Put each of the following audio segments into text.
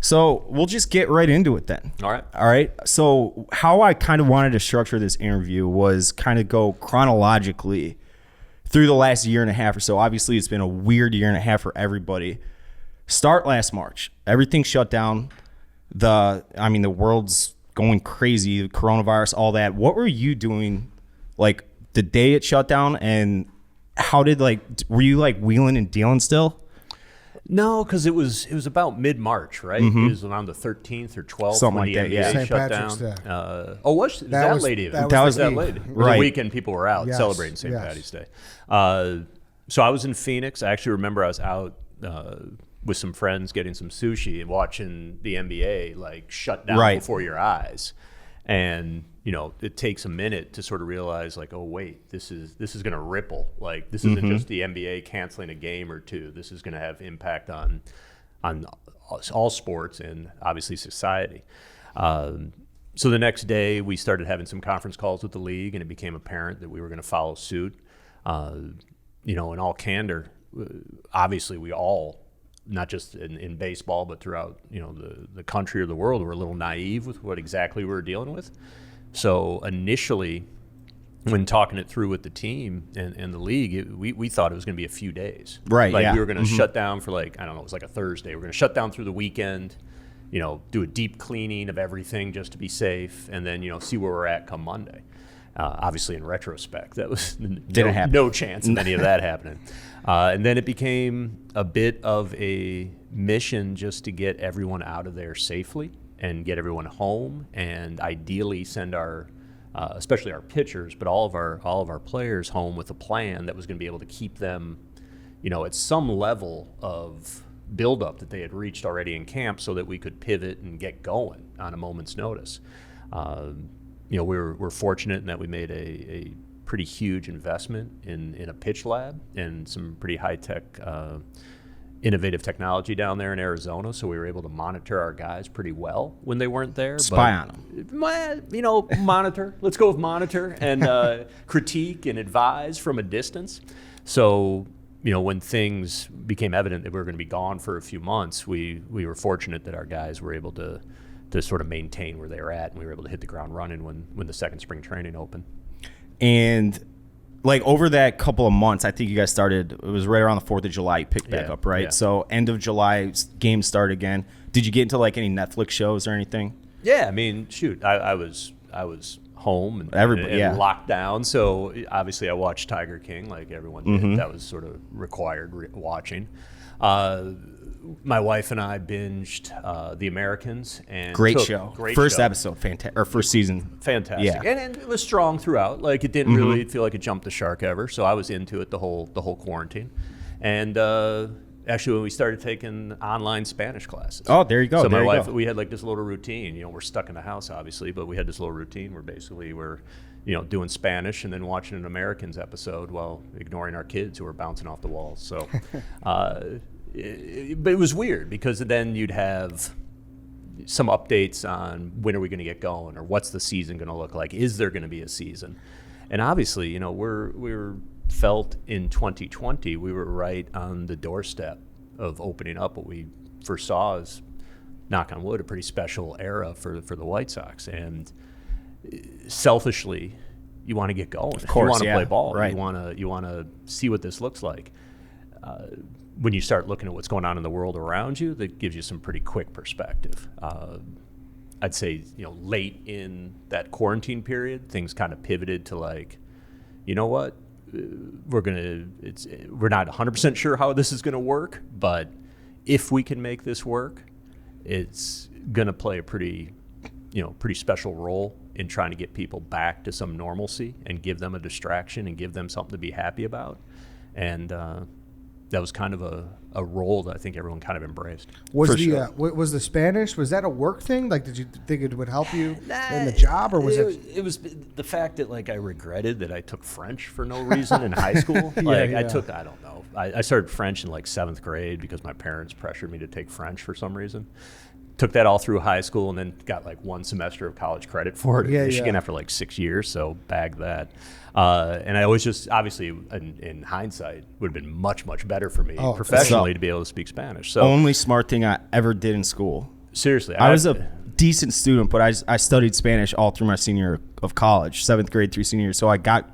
So we'll just get right into it then. All right. So how I kind of wanted to structure this interview was kind of go chronologically through the last year and a half or so. Obviously, it's been a weird year and a half for everybody. Start last March. Everything shut down. The world's going crazy, coronavirus, all that. What were you doing, like, the day it shut down, and how did, were you, wheeling and dealing still? No, because it was about mid-March, right? Mm-hmm. It was around the 13th or 12th Something when like the that, yeah. NBA St. shut Patrick's down. Day. Was that late even? That was that Eve. late. Right. The weekend people were out Yes, celebrating St. yes. Patty's Day. So I was in Phoenix. I actually remember I was out with some friends getting some sushi and watching the NBA shut down before your eyes. And it takes a minute to sort of realize, oh wait, this is going to ripple. This isn't just the NBA canceling a game or two. This is going to have impact on all sports and obviously society. So the next day we started having some conference calls with the league, and it became apparent that we were going to follow suit. In all candor, obviously we all, not just in baseball, but throughout the country or the world, were a little naive with what exactly we were dealing with. So initially, when talking it through with the team and the league, we thought it was going to be a few days. Right, yeah. We were going to shut down for it was like a Thursday. We're going to shut down through the weekend, do a deep cleaning of everything just to be safe, and then, see where we're at come Monday. Obviously, in retrospect, that was no chance of any of that happening. And then it became a bit of a mission just to get everyone out of there safely and get everyone home, and ideally send our, especially our pitchers, but all of our players home with a plan that was going to be able to keep them, at some level of buildup that they had reached already in camp, so that we could pivot and get going on a moment's notice. We're fortunate in that we made a pretty huge investment in a pitch lab and some pretty high-tech, innovative technology down there in Arizona, so we were able to monitor our guys pretty well when they weren't there. Spy on them. Monitor. Let's go with monitor and critique and advise from a distance. So, when things became evident that we were going to be gone for a few months, we were fortunate that our guys were able to sort of maintain where they were at, and we were able to hit the ground running when the second spring training opened. And over that couple of months, I think you guys started, it was right around the 4th of July, you picked back up, right? Yeah. So end of July, games start again. Did you get into any Netflix shows or anything? Yeah, I mean, shoot, I was home and locked down, so obviously I watched Tiger King like everyone did. Mm-hmm. That was sort of required watching. My wife and I binged The Americans, and great show. First episode, fantastic, or first season, fantastic. Yeah, and it was strong throughout. It didn't really feel like it jumped the shark ever. So I was into it the whole quarantine, and actually when we started taking online Spanish classes. Oh, there you go. So my wife, we had this little routine. We're stuck in the house obviously, but we had this little routine where basically we're doing Spanish and then watching an Americans episode while ignoring our kids who were bouncing off the walls. So. But it was weird because then you'd have some updates on when are we going to get going, or what's the season going to look like? Is there going to be a season? And obviously, we're felt in 2020, we were right on the doorstep of opening up what we foresaw as, knock on wood, a pretty special era for the White Sox. And selfishly, you want to get going. Of course, you want to play ball. Right. You want to see what this looks like. When you start looking at what's going on in the world around you, that gives you some pretty quick perspective. I'd say, late in that quarantine period, things kind of pivoted to you know what, we're not 100% sure how this is going to work, but if we can make this work, it's going to play a pretty special role in trying to get people back to some normalcy and give them a distraction and give them something to be happy about. And that was kind of a role that I think everyone kind of embraced. Was the Spanish, was that a work thing? Did you think it would help you in the job, or was it? It was the fact that I regretted that I took French for no reason in high school. I don't know. I started French in 7th grade because my parents pressured me to take French for some reason. Took that all through high school and then got 1 semester of college credit for it in Michigan after 6 years, so bagged that. And I always just, obviously, in hindsight, would have been much, much better for me professionally to be able to speak Spanish. So only smart thing I ever did in school. Seriously. I was a decent student, but I studied Spanish all through my senior year of college, 7th grade through senior year, so I got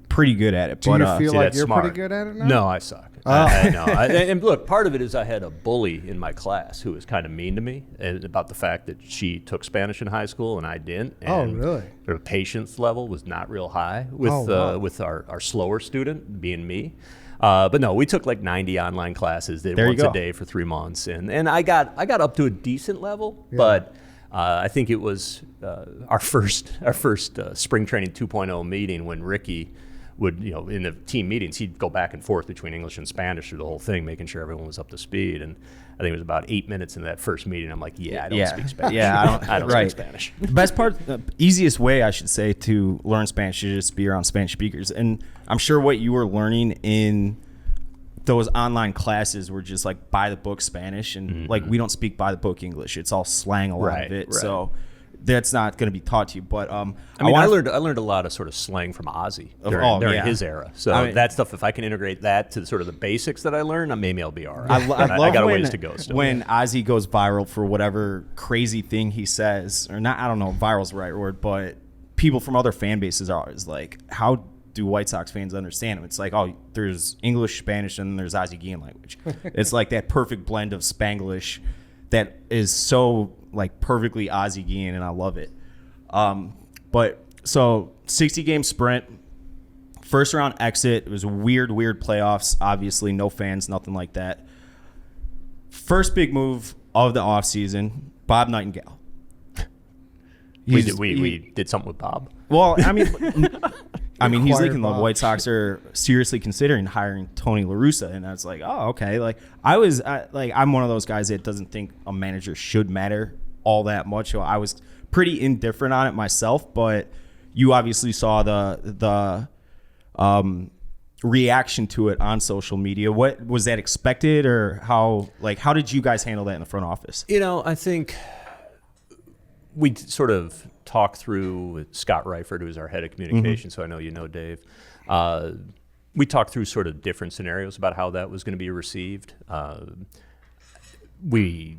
pretty good at it. Do you feel like you're pretty good at it now? No, I suck. I know. And look, part of it is I had a bully in my class who was kind of mean to me about the fact that she took Spanish in high school and I didn't. And really? Her patience level was not real high with our slower student being me. But no, we took like 90 online classes, did once a day for 3 months, and I got up to a decent level, but I think it was our first spring training 2.0 meeting when Ricky would, in the team meetings, he'd go back and forth between English and Spanish through the whole thing, making sure everyone was up to speed. And I think it was about 8 minutes in that first meeting. I'm like, I don't speak Spanish. I don't speak Spanish. The best part, the easiest way, I should say, to learn Spanish is just be around Spanish speakers. And I'm sure what you were learning in those online classes were just like by the book Spanish. And like, we don't speak by the book English. It's all slang, a lot of it. Right. So that's not going to be taught to you. But I learned a lot of sort of slang from Ozzy during his era. So that stuff, if I can integrate that to sort of the basics that I learned, maybe I'll be all right. I got a ways to go still. When Ozzy goes viral for whatever crazy thing he says, or not, I don't know, viral's the right word, but people from other fan bases are always like, how do White Sox fans understand him? It's like, there's English, Spanish, and there's Ozzy Guillen language. It's like that perfect blend of Spanglish that is so like perfectly Ozzy Guillen, and I love it. But so 60-game sprint, first round exit. It was weird playoffs. Obviously, no fans, nothing like that. First big move of the offseason, Bob Nightingale. We did something with Bob. Well, I mean, he's thinking the White Sox are seriously considering hiring Tony La Russa, and I was like, oh, okay. Like I'm one of those guys that doesn't think a manager should matter all that much. So I was pretty indifferent on it myself, but you obviously saw the reaction to it on social media. What was that expected, or how did you guys handle that in the front office? I think we sort of talked through with Scott Reifert, who is our head of communication. So I know Dave. We talked through sort of different scenarios about how that was going to be received. We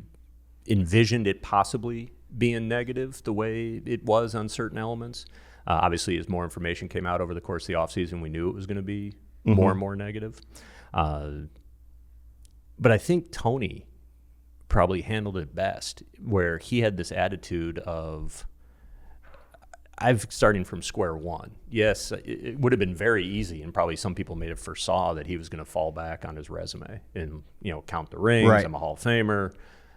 envisioned it possibly being negative the way it was on certain elements. Obviously, as more information came out over the course of the offseason, we knew it was going to be more and more negative. But I think Tony probably handled it best, where he had this attitude of, I'm starting from square one. Yes, it would have been very easy, and probably some people may have foresaw that he was going to fall back on his resume and count the rings. Right. I'm a Hall of Famer.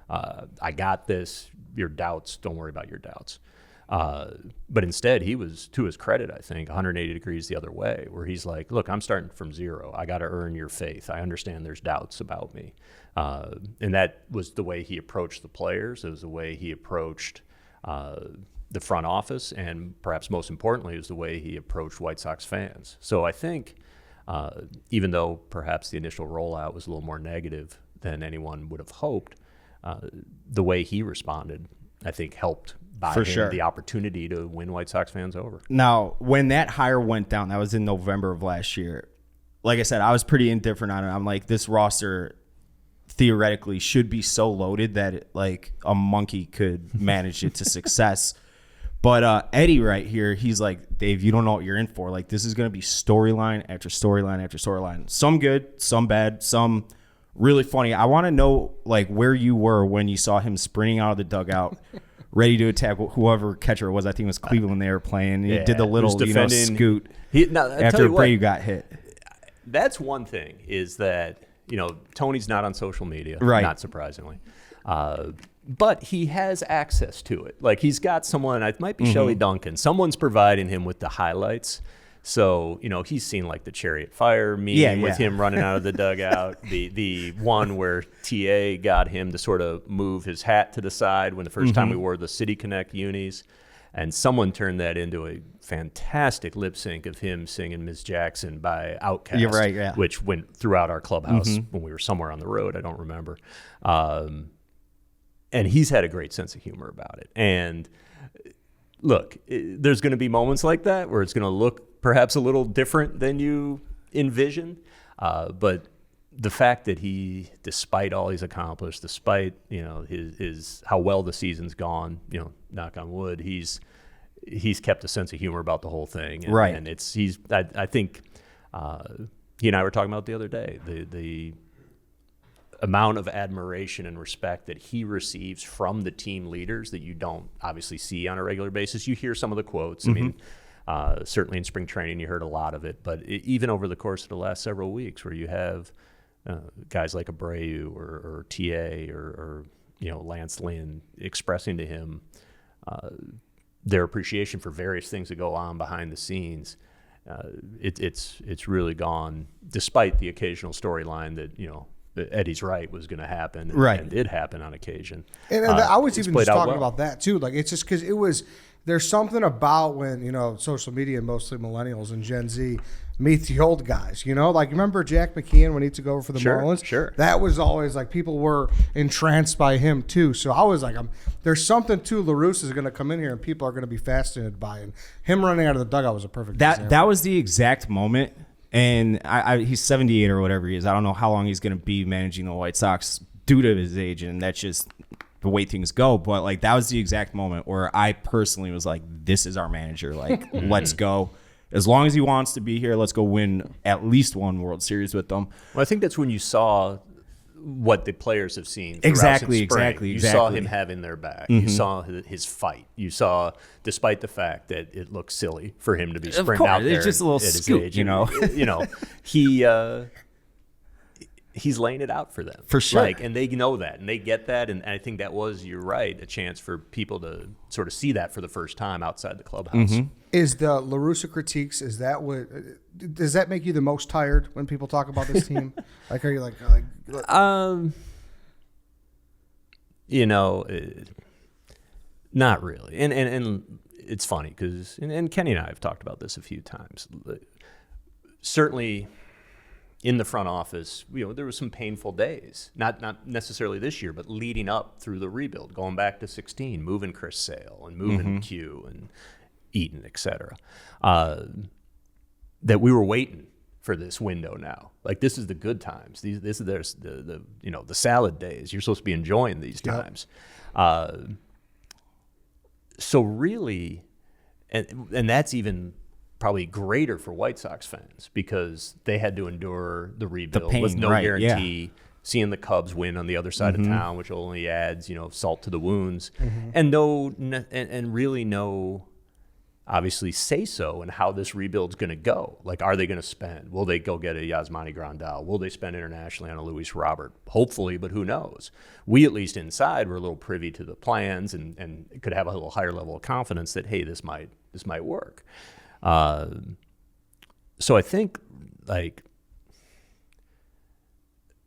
I got this. Your doubts, don't worry about your doubts. But instead, he was, to his credit, I think, 180 degrees the other way, where he's like, look, I'm starting from zero. I got to earn your faith. I understand there's doubts about me. And that was the way he approached the players. It was the way he approached the front office, and perhaps most importantly, it was the way he approached White Sox fans. So I think even though perhaps the initial rollout was a little more negative than anyone would have hoped, the way he responded, I think, helped buy him the opportunity to win White Sox fans over. Now, when that hire went down, that was in November of last year. Like I said, I was pretty indifferent on it. I'm like, this roster theoretically should be so loaded that a monkey could manage it to success. But Eddie right here, he's like, Dave, you don't know what you're in for. Like, this is going to be storyline after storyline after storyline. Some good, some bad, some really funny. I want to know, where you were when you saw him sprinting out of the dugout, ready to attack whoever catcher it was. I think it was Cleveland they were playing. He did the little, scoot after Brady got hit. That's one thing, is that, Tony's not on social media, right? Not surprisingly. But he has access to it. He's got someone, it might be Shelley Duncan. Someone's providing him with the highlights. So, he's seen the Chariot Fire meme with him running out of the dugout. The one where TA got him to sort of move his hat to the side when the first time we wore the City Connect unis. And someone turned that into a fantastic lip sync of him singing Miss Jackson by Outkast. You're right, yeah. Which went throughout our clubhouse when we were somewhere on the road. I don't remember. And he's had a great sense of humor about it. And look, there's going to be moments like that where it's going to look perhaps a little different than you envisioned. But the fact that he, despite all he's accomplished, despite his how well the season's gone, knock on wood, he's kept a sense of humor about the whole thing, and, right? And I think he and I were talking about the other day the amount of admiration and respect that he receives from the team leaders that you don't obviously see on a regular basis. You hear some of the quotes. I mean, certainly in spring training you heard a lot of it, but even over the course of the last several weeks, where you have guys like Abreu or TA or Lance Lynn expressing to him their appreciation for various things that go on behind the scenes. It's really gone, despite the occasional storyline that Eddie's right was going to happen, and did happen on occasion. And I was even just talking about that too. Like, it's just because there's something about when social media, mostly millennials and Gen Z, meet the old guys. Like, remember Jack McKeon when he took over for the Marlins? Sure. That was always like, people were entranced by him too. So I was like, there's something to La Russa is going to come in here and people are going to be fascinated by it. Him running out of the dugout was a perfect example. That was the exact moment. And he's 78 or whatever he is. I don't know how long he's going to be managing the White Sox due to his age, and that's just the way things go. But like, that was the exact moment where I personally was like, this is our manager. Like, let's go. As long as he wants to be here, let's go win at least one World Series with them. Well, I think that's when you saw what the players have seen. Exactly. You saw him having their back. You saw his fight. You saw, despite the fact that it looked silly for him to be sprinting out there, it's just a little scoop, he's laying it out for them, for sure. And they know that, and they get that, and I think that was, you're right, a chance for people to sort of see that for the first time outside the clubhouse. Is the La Russa critiques, does that make you the most tired when people talk about this team? Like, are you like not really. And it's funny because, and Kenny and I have talked about this a few times. Certainly in the front office, there were some painful days, not necessarily this year, but leading up through the rebuild, going back to 16, moving Chris Sale and moving Q and Eaton, et cetera, that we were waiting for this window now. Like, this is the good times. This is the salad days. You're supposed to be enjoying these times. So really, and that's even probably greater for White Sox fans, because they had to endure the rebuild with no guarantee. Seeing the Cubs win on the other side of town, which only adds salt to the wounds, and really no obviously say so and how this rebuild's going to go. Like, are they going to spend? Will they go get a Yasmani Grandal? Will they spend internationally on a Luis Robert? Hopefully, but who knows? We, at least inside, were a little privy to the plans and could have a little higher level of confidence that, hey, this might work. So I think, like,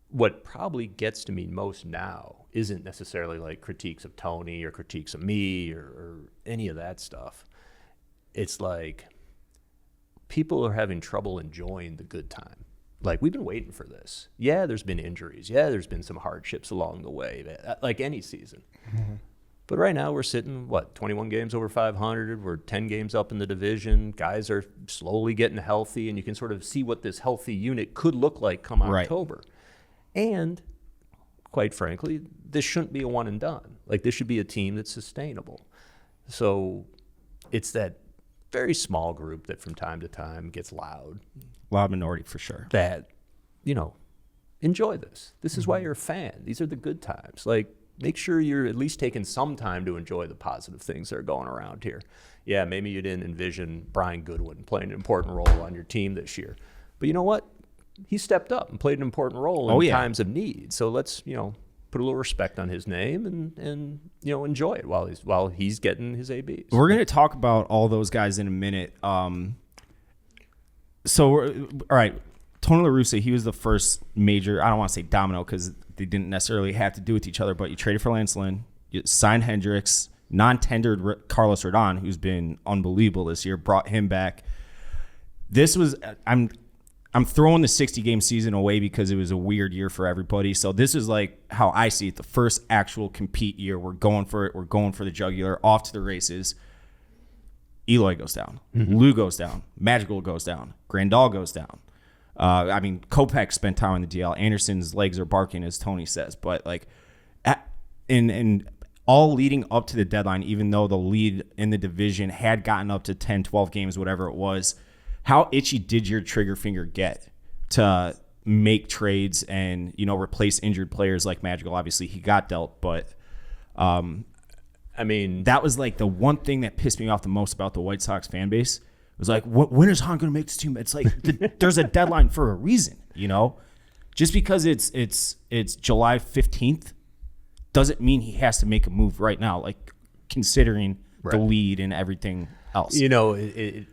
what probably gets to me most now isn't necessarily like critiques of Tony or critiques of me or any of that stuff. It's like people are having trouble enjoying the good time. Like, we've been waiting for this. Yeah, there's been injuries. Yeah, there's been some hardships along the way, like any season. But right now we're sitting, 21 games over 500. We're 10 games up in the division. Guys are slowly getting healthy, and you can sort of see what this healthy unit could look like come October. And quite frankly, this shouldn't be a one and done. Like, this should be a team that's sustainable. So it's that very small group that from time to time gets loud. Loud minority, for sure. That, enjoy this. This is why you're a fan. These are the good times. Like, make sure you're at least taking some time to enjoy the positive things that are going around here. Yeah, maybe you didn't envision Brian Goodwin playing an important role on your team this year. But you know what? He stepped up and played an important role in times of need. So let's, put a little respect on his name and enjoy it while he's getting his ABs. We're going to talk about all those guys in a minute. So, all right, Tony La Russa, he was the first major, I don't want to say domino because they didn't necessarily have to do with each other, but you traded for Lance Lynn, you signed Hendricks, non-tendered Carlos Rodon, who's been unbelievable this year, brought him back. This was, I'm throwing the 60-game season away because it was a weird year for everybody. So this is like how I see it, the first actual compete year. We're going for it. We're going for the jugular, off to the races. Eloy goes down. Lou goes down. Madrigal goes down. Grandal goes down. I mean, Kopech spent time on the DL. Anderson's legs are barking, as Tony says. But, like, in all leading up to the deadline, even though the lead in the division had gotten up to 10, 12 games, whatever it was, how itchy did your trigger finger get to make trades and, you know, replace injured players like Magical? Obviously, he got dealt, but I mean, that was like the one thing that pissed me off the most about the White Sox fan base. It was like, when is Hahn going to make this team? It's like there's a deadline for a reason, you know? Just because it's July 15th doesn't mean he has to make a move right now, like considering the lead and everything else. You know, it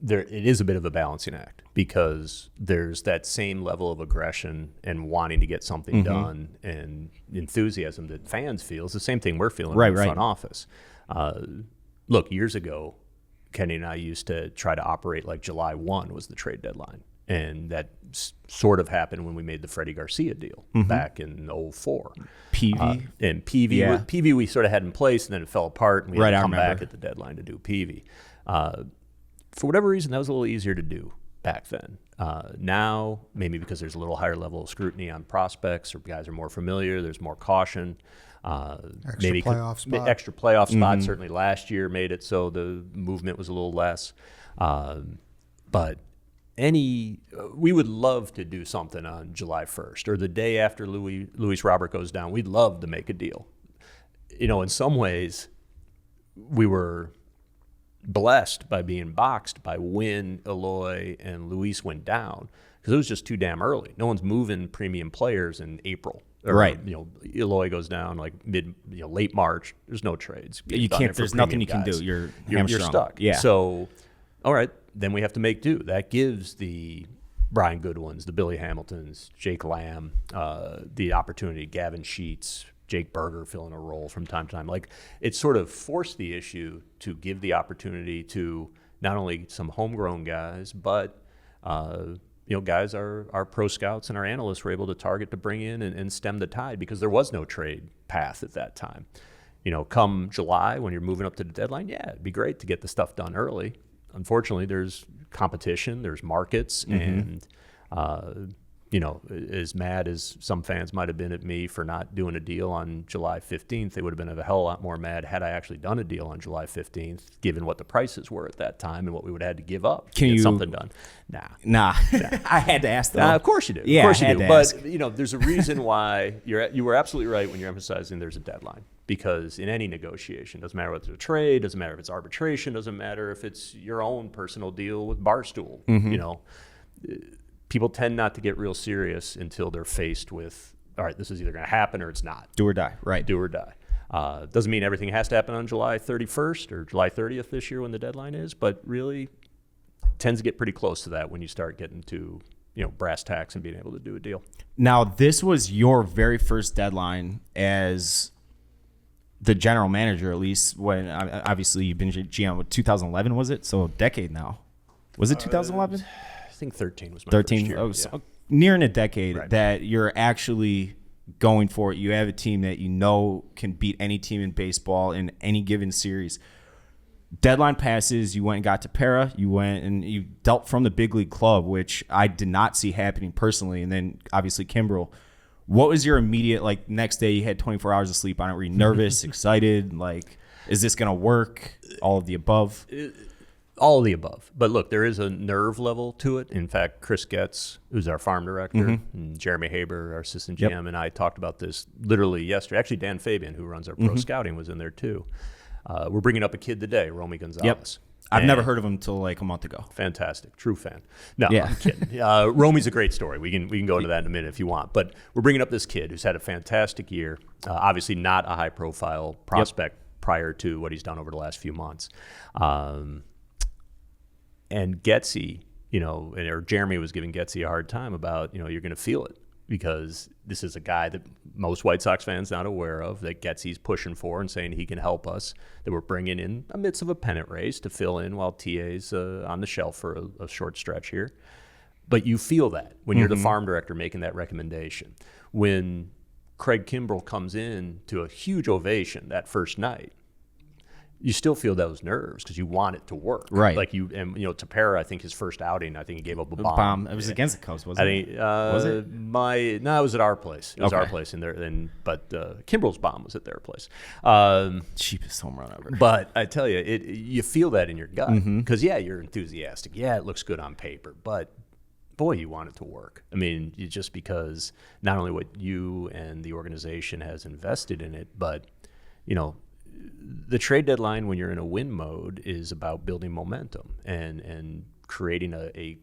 is a bit of a balancing act because there's that same level of aggression and wanting to get something done and enthusiasm that fans feel. It's the same thing we're feeling in the front office. Look, years ago, Kenny and I used to try to operate like July 1 was the trade deadline. And that sort of happened when we made the Freddie Garcia deal back in 04. PV. And PV, PV we sort of had in place, and then it fell apart, and we had to come back at the deadline to do PV. For whatever reason, that was a little easier to do back then. Now, maybe because there's a little higher level of scrutiny on prospects, or guys are more familiar, there's more caution. Extra playoff spot certainly last year made it so the movement was a little less. But we would love to do something on July 1st or the day after Luis Robert goes down. We'd love to make a deal. You know, in some ways, we were blessed by being boxed by when Eloy and Luis went down because it was just too damn early. No one's moving premium players in April. Right. You know, Eloy goes down like late March. There's no trades. You can't. There's nothing you can do. You're stuck. Yeah. So, all right, then we have to make do. That gives the Brian Goodwins, the Billy Hamiltons, Jake Lamb, the opportunity. Gavin Sheets, Jake Berger filling a role from time to time. Like, it sort of forced the issue to give the opportunity to not only some homegrown guys, but guys our pro scouts and our analysts were able to target to bring in and stem the tide because there was no trade path at that time. You know, come July when you're moving up to the deadline, it'd be great to get the stuff done early. Unfortunately, there's competition, there's markets, and as mad as some fans might have been at me for not doing a deal on July 15th, they would have been a hell of a lot more mad had I actually done a deal on July 15th, given what the prices were at that time and what we would have had to give up to get something done. Nah. I had to ask that. Of course you do. Yeah, of course you do. But ask. There's a reason why you were absolutely right when you're emphasizing there's a deadline. Because in any negotiation, doesn't matter whether it's a trade, doesn't matter if it's arbitration, doesn't matter if it's your own personal deal with Barstool. People tend not to get real serious until they're faced with, all right, this is either going to happen or it's not. Do or die, right. Do or die. Doesn't mean everything has to happen on July 31st or July 30th this year when the deadline is, but really tends to get pretty close to that when you start getting to, brass tacks and being able to do a deal. Now, this was your very first deadline as the general manager, at least, when obviously you've been GM with 2011, was it? So a decade now. Was it 2011? I think 13 was my 13. first year. Oh, so nearing a decade that you're actually going for it. You have a team that can beat any team in baseball in any given series. Deadline passes, you went and got to Para. You went and you dealt from the big league club, which I did not see happening personally. And then obviously Kimbrel. What was your immediate, next day you had 24 hours of sleep on it? Were you nervous, excited? Is this going to work? All of the above? All of the above. But look, there is a nerve level to it. In fact, Chris Getz, who's our farm director, and Jeremy Haber, our assistant GM, and I talked about this literally yesterday. Actually, Dan Fabian, who runs our pro scouting, was in there too. We're bringing up a kid today, Romy Gonzalez. Yep. I've never heard of him until a month ago. Fantastic. True fan. No, I'm kidding. Romy's a great story. We can go into that in a minute if you want. But we're bringing up this kid who's had a fantastic year. Obviously not a high-profile prospect prior to what he's done over the last few months. And Getsy, or Jeremy was giving Getsy a hard time about, you're going to feel it. Because this is a guy that most White Sox fans not aware of, that Getsy's pushing for and saying he can help us, that we're bringing in amidst of a pennant race to fill in while TA's on the shelf for a short stretch here. But you feel that when you're the farm director making that recommendation. When Craig Kimbrel comes in to a huge ovation that first night, you still feel those nerves because you want it to work. Right. Like Tepera, I think his first outing, I think he gave up a bomb. It was against the Cubs, wasn't it? Was it? It was at our place. It was our place but Kimbrel's bomb was at their place. Cheapest home run ever. But I tell you, you feel that in your gut because, you're enthusiastic. Yeah, it looks good on paper, but boy, you want it to work. I mean, just because not only what you and the organization has invested in it, but, the trade deadline when you're in a win mode is about building momentum and creating a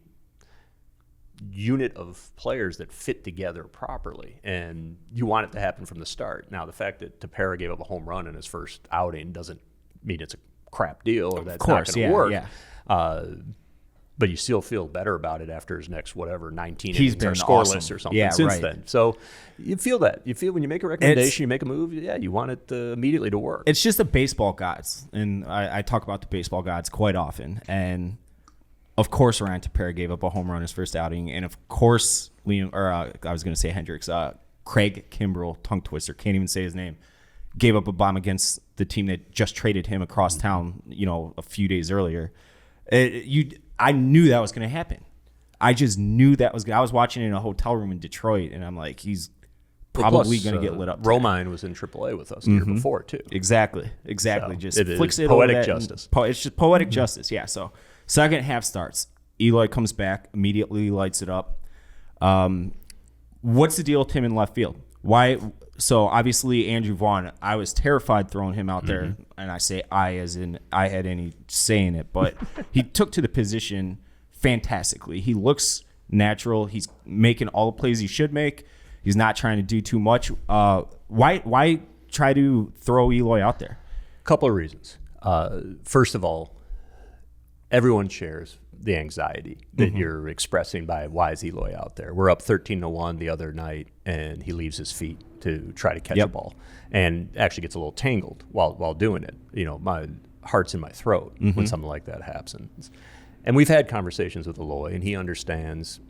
unit of players that fit together properly. And you want it to happen from the start. Now, the fact that Tepera gave up a home run in his first outing doesn't mean it's a crap deal or that's not going to work. Yeah. But you still feel better about it after his next 19 He's innings been or scoreless awesome. or something since then. So you feel that. You feel when you make a recommendation, you make a move, you want it immediately to work. It's just the baseball gods. And I talk about the baseball gods quite often. And, of course, Ryan Tepera gave up a home run his first outing. And, of course, Hendricks, Craig Kimbrel, tongue twister, can't even say his name, gave up a bomb against the team that just traded him across town, a few days earlier. I knew that was going to happen. I just knew that was. I was watching it in a hotel room in Detroit, and I'm like, he's probably going to get lit up. Romine was in AAA with us the year before too. Exactly. So just flicks it poetic over justice. It's just poetic justice. Yeah. So second half starts. Eloy comes back, immediately lights it up. What's the deal with him in left field? Why? So obviously Andrew Vaughn, I was terrified throwing him out there, and I say I as in I had any say in it, but he took to the position fantastically. He looks natural. He's making all the plays he should make. He's not trying to do too much. Why try to throw Eloy out there? A couple of reasons. First of all, everyone shares the anxiety that you're expressing by why is Eloy out there. We're up 13-1 the other night, and he leaves his feet to try to catch a ball and actually gets a little tangled while doing it. My heart's in my throat when something like that happens. And we've had conversations with Eloy, and he understands,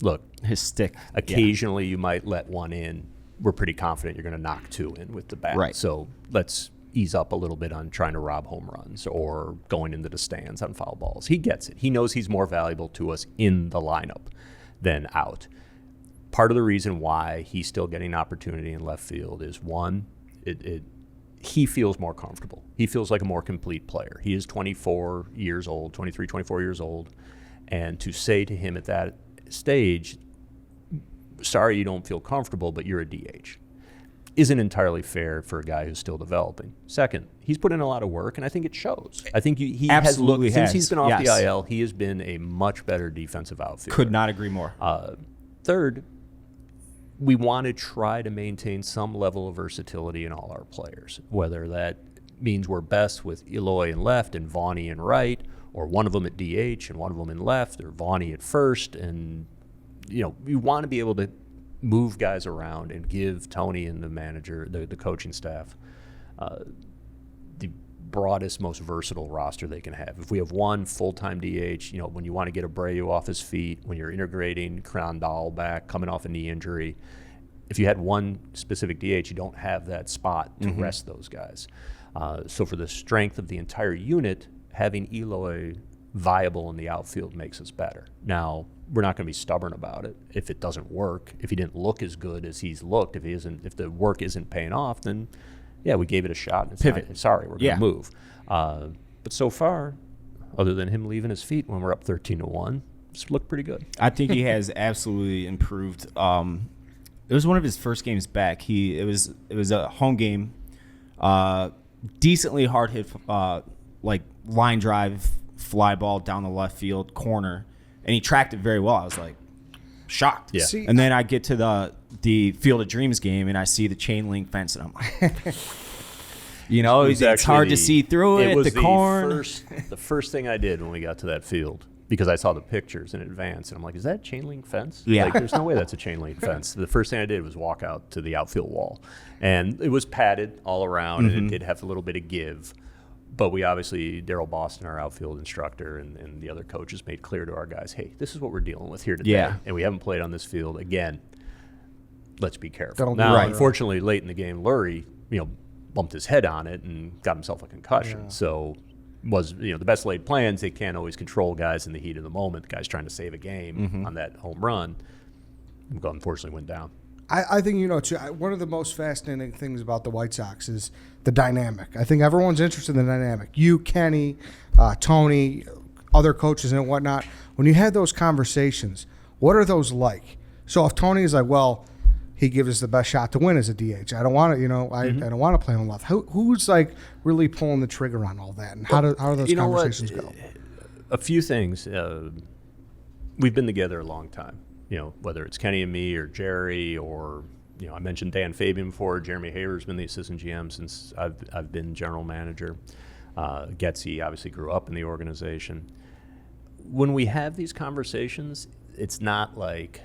look, his stick. Occasionally you might let one in. We're pretty confident you're going to knock two in with the bat. Right. So let's ease up a little bit on trying to rob home runs or going into the stands on foul balls. He gets it. He knows he's more valuable to us in the lineup than out. Part of the reason why he's still getting opportunity in left field is, one, he feels more comfortable. He feels like a more complete player. He is 24 years old, 23, 24 years old. And to say to him at that stage, sorry you don't feel comfortable, but you're a DH, isn't entirely fair for a guy who's still developing. Second, he's put in a lot of work, and I think it shows. I think he has looked, since he's been off the IL, he has been a much better defensive outfielder. Could not agree more. Third, we want to try to maintain some level of versatility in all our players, whether that means we're best with Eloy in left and Vaughny in right, or one of them at DH and one of them in left, or Vaughny at first. And, we want to be able to move guys around and give Tony and the manager, the coaching staff, the broadest, most versatile roster they can have. If we have one full-time DH, when you want to get Abreu off his feet, when you're integrating Crandall back, coming off a knee injury, if you had one specific DH, you don't have that spot to rest those guys. So for the strength of the entire unit, having Eloy viable in the outfield makes us better. Now, we're not going to be stubborn about it. If it doesn't work, if he didn't look as good as he's looked, if the work isn't paying off, then we gave it a shot. It's pivot. Sorry, we're going to move. But so far, other than him leaving his feet when we're up 13-1, it's looked pretty good. I think he has absolutely improved. It was one of his first games back. It was a home game, decently hard hit, like line drive fly ball down the left field corner, and he tracked it very well. I was like shocked. Yeah. And then I get to the Field of Dreams game, and I see the chain link fence, and I'm like, it's hard to see through it. The corn. The first thing I did when we got to that field, because I saw the pictures in advance, and I'm like, is that a chain link fence? Yeah. Like, there's no way that's a chain link fence. The first thing I did was walk out to the outfield wall, and it was padded all around, and it did have a little bit of give. But we obviously, Daryl Boston, our outfield instructor, and the other coaches made clear to our guys, hey, this is what we're dealing with here today. Yeah. And we haven't played on this field. Again, let's be careful. Don't Now, right. unfortunately, late in the game, Lurie, bumped his head on it and got himself a concussion. Yeah. So was, the best laid plans, they can't always control guys in the heat of the moment. The guy's trying to save a game on that home run. Unfortunately went down. I think, too, one of the most fascinating things about the White Sox is the dynamic. I think everyone's interested in the dynamic. You, Kenny, Tony, other coaches and whatnot. When you had those conversations, what are those like? So if Tony is like, well, he gives us the best shot to win as a DH. I don't want to, I don't want to play him left. Who's like really pulling the trigger on all that? And how do those conversations go? A few things. We've been together a long time. Whether it's Kenny and me or Jerry or, I mentioned Dan Fabian before. Jeremy Haber's been the assistant GM since I've been general manager. Getsy obviously grew up in the organization. When we have these conversations, it's not like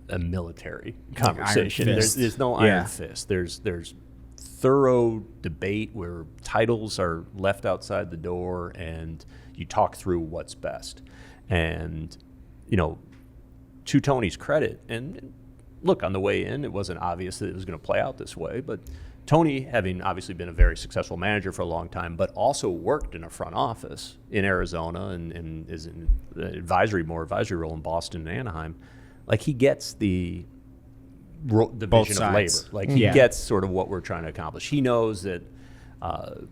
a military conversation. There's no iron fist. There's thorough debate where titles are left outside the door and you talk through what's best. And, to Tony's credit, and look, on the way in, it wasn't obvious that it was going to play out this way, but Tony, having obviously been a very successful manager for a long time, but also worked in a front office in Arizona and is in the advisory role in Boston and Anaheim, like he gets the vision of labor. Like he gets sort of what we're trying to accomplish. He knows that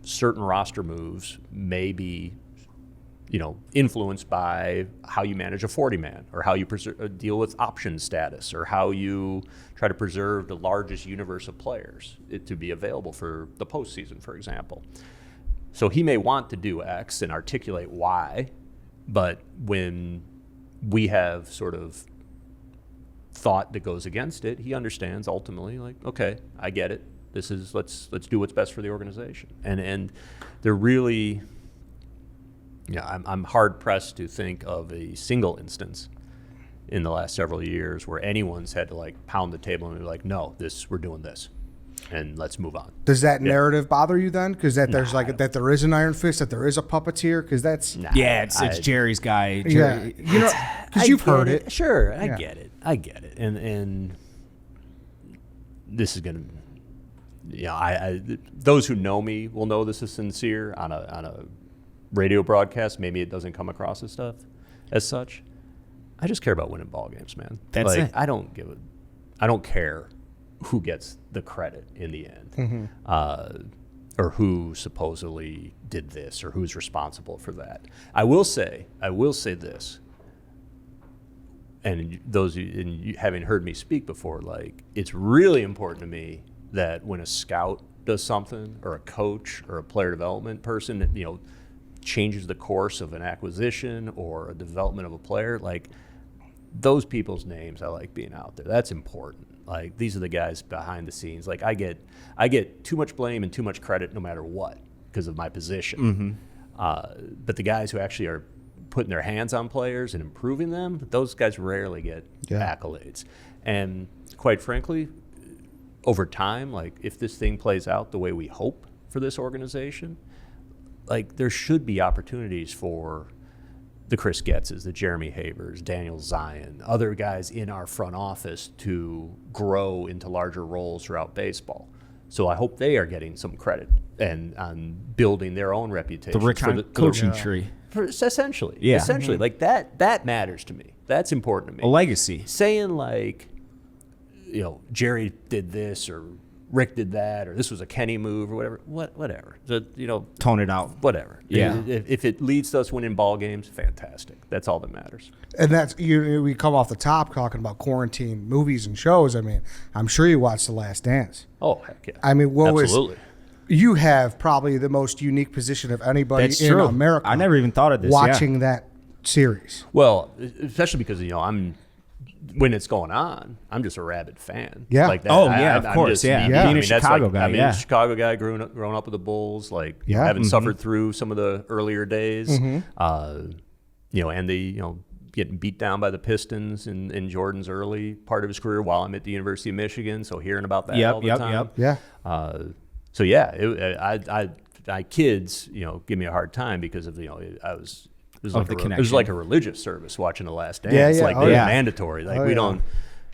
certain roster moves may be influenced by how you manage a 40-man or how you deal with option status or how you try to preserve the largest universe of players to be available for the postseason, for example. So he may want to do X and articulate Y, but when we have sort of thought that goes against it, he understands ultimately, like, okay, I get it. This is let's do what's best for the organization. And they're really... I'm hard-pressed to think of a single instance in the last several years where anyone's had to, like, pound the table and be like, no, we're doing this, and let's move on. Does that narrative bother you then? Because that there is an iron fist, that there is a puppeteer? Because that's... it's Jerry's guy. Jerry. Because you've heard it. Sure, I get it. And this is going to... those who know me will know this is sincere on a radio broadcast. Maybe it doesn't come across as such. I just care about winning ball games, man. That's it. I don't care who gets the credit in the end, or who supposedly did this or who's responsible for that. I will say this, and you having heard me speak before, like, it's really important to me that when a scout does something or a coach or a player development person, changes the course of an acquisition or a development of a player, like, those people's names I like being out there. That's important. Like, these are the guys behind the scenes. Like, I get too much blame and too much credit no matter what because of my position. But the guys who actually are putting their hands on players and improving them, those guys rarely get accolades. And quite frankly, over time, like, if this thing plays out the way we hope for this organization, like, there should be opportunities for the Chris Getzes, the Jeremy Habers, Daniel Zion, other guys in our front office to grow into larger roles throughout baseball. So I hope they are getting some credit and on building their own reputation. The coaching tree. Essentially. Like, that matters to me. That's important to me. A legacy. Saying, like, Jerry did this or Rick did that, or this was a Kenny move, or whatever. So, tone it out. Whatever. Yeah. If it leads to us winning ball games, fantastic. That's all that matters. And that's we come off the top talking about quarantine movies and shows. I mean, I'm sure you watched The Last Dance. Oh, heck yeah. I mean, absolutely. You have probably the most unique position of anybody in America. I never even thought of this. Watching that series. Well, especially because when it's going on, I'm just a rabid fan. Yeah. Like that. Of course. Being a Chicago guy. a Chicago guy, growing up with the Bulls, like having suffered through some of the earlier days, and the getting beat down by the Pistons in Jordan's early part of his career while I'm at the University of Michigan. So hearing about that all the time. Yeah. So yeah, I kids, give me a hard time because of it was like a religious service watching The Last Dance. They're mandatory. Like we don't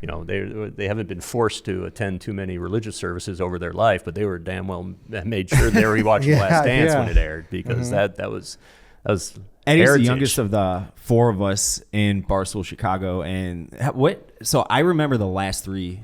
they haven't been forced to attend too many religious services over their life, but they were damn well made sure they were watching Last Dance when it aired, because that was Eddie's the youngest of the four of us in Barstool Chicago, and so I remember the last 3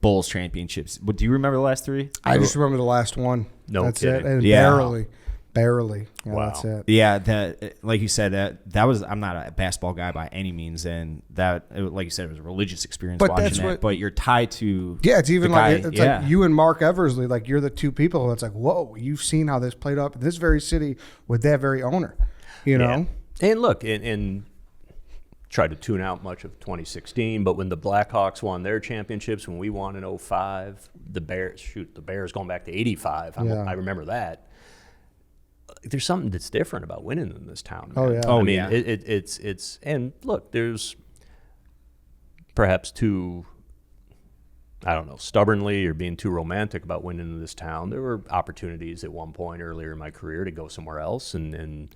Bulls championships. But do you remember the last 3? I just remember the last one. No that's kidding. it. And barely. Yeah, wow. That's it. Yeah, that, like you said, that was. I'm not a basketball guy by any means, and like you said, it was a religious experience watching that. But you're tied to. Yeah, it's even like you and Mark Eversley. Like, you're the two people. It's like, whoa, you've seen how this played up in this very city with that very owner. You know. And look, and tried to tune out much of 2016, but when the Blackhawks won their championships, when we won in 2005, the Bears going back to 85. I remember that. There's something that's different about winning in this town, man. Oh yeah. Oh, I mean, yeah. it's and look, there's perhaps too, I don't know, stubbornly or being too romantic about winning in this town. There were opportunities at one point earlier in my career to go somewhere else and